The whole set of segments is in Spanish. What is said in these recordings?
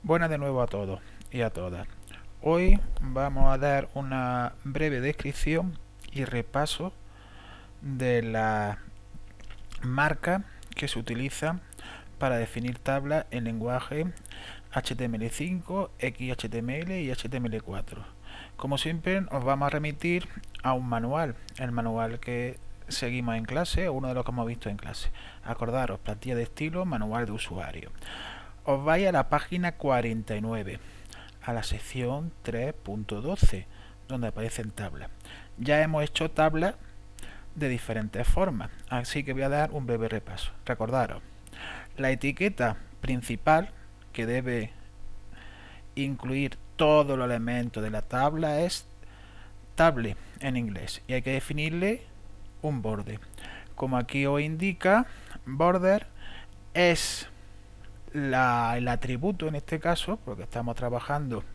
Buenas de nuevo a todos y a todas. Hoy vamos a dar una breve descripción y repaso de la marca que se utiliza para definir tablas en lenguaje HTML5, XHTML y HTML4. Como siempre, os vamos a remitir a un manual, el manual que seguimos en clase o uno de los que hemos visto en clase. Acordaros, plantilla de estilo, manual de usuario. Os vais a la página 49, a la sección 3.12, donde aparecen tablas. Ya hemos hecho tablas de diferentes formas, así que voy a dar un breve repaso. Recordaros, la etiqueta principal, que debe incluir todos los elementos de la tabla, es table en inglés, y hay que definirle un borde. Como aquí os indica, border es el atributo en este caso, porque estamos trabajando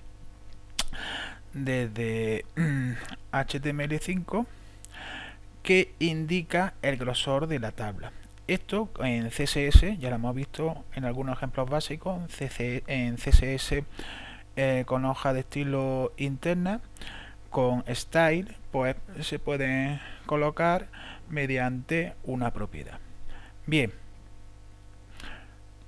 desde HTML5, que indica el grosor de la tabla. Esto en CSS ya lo hemos visto en algunos ejemplos básicos. En CSS con hoja de estilo interna, con style, pues se puede colocar mediante una propiedad. Bien,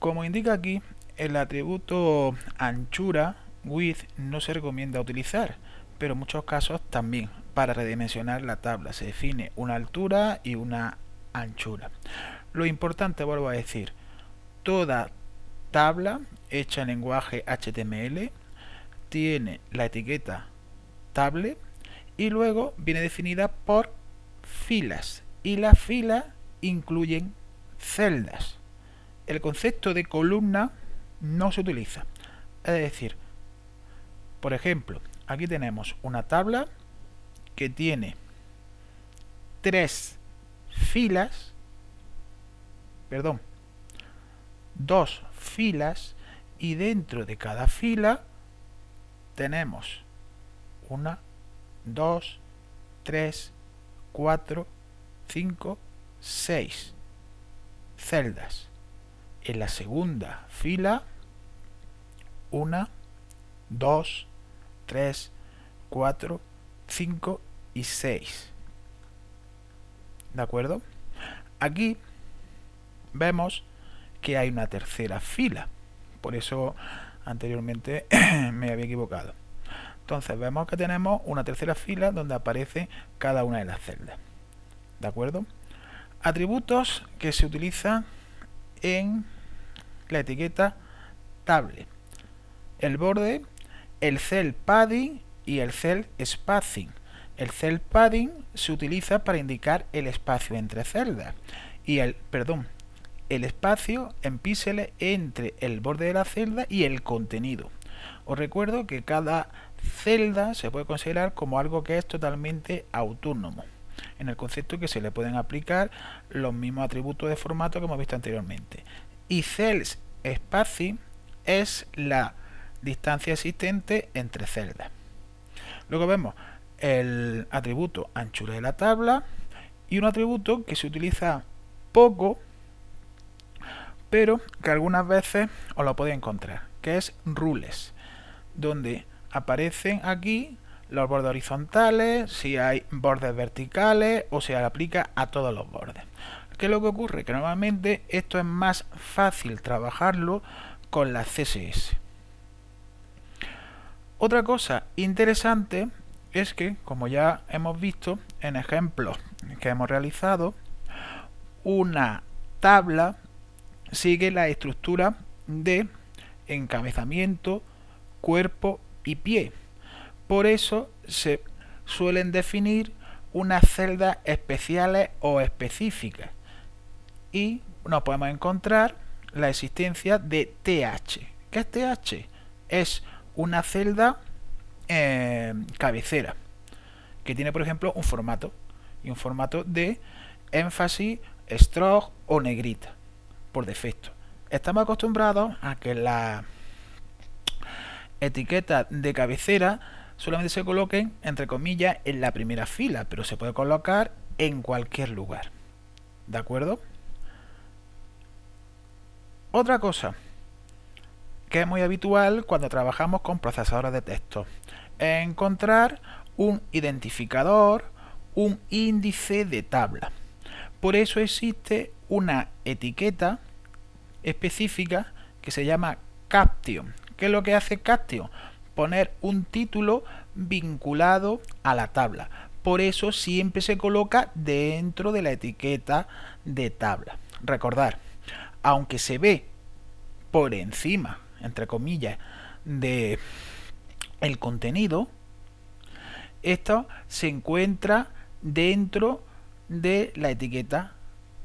como indica aquí, el atributo anchura, width, no se recomienda utilizar, pero en muchos casos también. Para redimensionar la tabla se define una altura y una anchura. Lo importante, vuelvo a decir, toda tabla hecha en lenguaje HTML tiene la etiqueta table y luego viene definida por filas, y las filas incluyen celdas. El concepto de columna no se utiliza. Es decir, por ejemplo, aquí tenemos una tabla que tiene dos filas, y dentro de cada fila tenemos 1, 2, 3, 4, 5, 6 celdas. En la segunda fila 1, 2, 3, 4, 5 y 6. ¿De acuerdo? Aquí vemos que hay una tercera fila. Por eso anteriormente me había equivocado. Entonces vemos que tenemos una tercera fila donde aparece cada una de las celdas. ¿De acuerdo? Atributos que se utilizan en la etiqueta table: el borde, el cell padding y el cell spacing. El cell padding se utiliza para indicar el espacio entre celdas y el espacio en píxeles entre el borde de la celda y el contenido. Os recuerdo que cada celda se puede considerar como algo que es totalmente autónomo, en el concepto que se le pueden aplicar los mismos atributos de formato que hemos visto anteriormente. Y cells spacing es la distancia existente entre celdas. Luego vemos el atributo anchura de la tabla y un atributo que se utiliza poco, pero que algunas veces os lo podéis encontrar, que es rules, donde aparecen aquí los bordes horizontales, si hay bordes verticales o se aplica a todos los bordes. ¿Qué es lo que ocurre? Que normalmente esto es más fácil trabajarlo con la CSS. Otra cosa interesante es que, como ya hemos visto en ejemplos que hemos realizado, una tabla sigue la estructura de encabezamiento, cuerpo y pie. Por eso se suelen definir unas celdas especiales o específicas, y nos podemos encontrar la existencia de TH. ¿Qué es TH? Es una celda cabecera que tiene, por ejemplo, un formato de énfasis, stroke o negrita por defecto. Estamos acostumbrados a que las etiquetas de cabecera solamente se coloquen, entre comillas, en la primera fila, pero se puede colocar en cualquier lugar. ¿De acuerdo? Otra cosa, que es muy habitual cuando trabajamos con procesadores de texto. Encontrar un identificador, un índice de tabla. Por eso existe una etiqueta específica que se llama caption. ¿Qué es lo que hace caption? Poner un título vinculado a la tabla. Por eso siempre se coloca dentro de la etiqueta de tabla. Recordar, aunque se ve por encima, entre comillas, de el contenido, esto se encuentra dentro de la etiqueta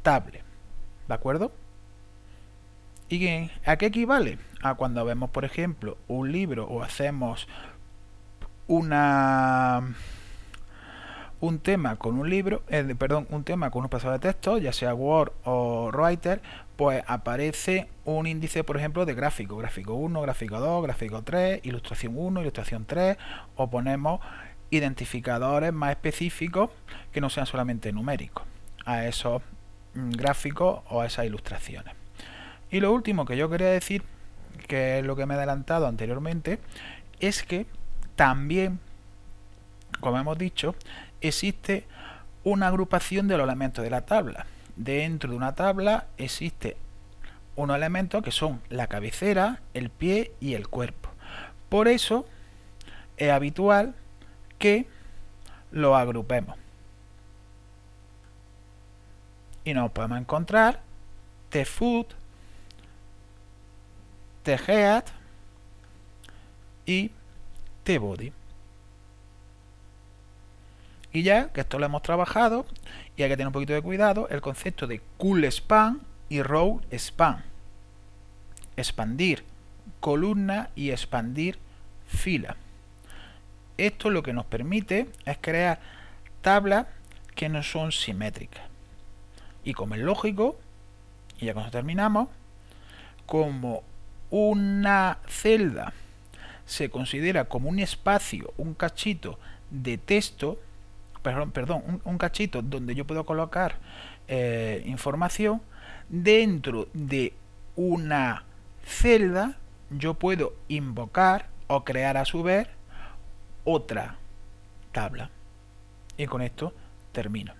table. ¿De acuerdo? ¿Y a qué equivale? A cuando vemos, por ejemplo, un libro o hacemos un tema con un libro, un tema con un procesador de texto, ya sea Word o Writer, pues aparece un índice, por ejemplo, de gráfico, gráfico 1, gráfico 2, gráfico 3, ilustración 1, ilustración 3, o ponemos identificadores más específicos que no sean solamente numéricos a esos gráficos o a esas ilustraciones. Y lo último que yo quería decir, que es lo que me he adelantado anteriormente, es que también, como hemos dicho, existe una agrupación de los elementos de la tabla. Dentro de una tabla existe unos elementos que son la cabecera, el pie y el cuerpo. Por eso es habitual que lo agrupemos. Y nos podemos encontrar the foot, the head y the body. Y ya que esto lo hemos trabajado, y hay que tener un poquito de cuidado, el concepto de cool span y row span. Expandir columna y expandir fila. Esto lo que nos permite es crear tablas que no son simétricas. Y como es lógico, y ya cuando terminamos, como una celda se considera como un espacio, un cachito de texto, un cachito donde yo puedo colocar información, dentro de una celda yo puedo invocar o crear a su vez otra tabla. Y con esto termino.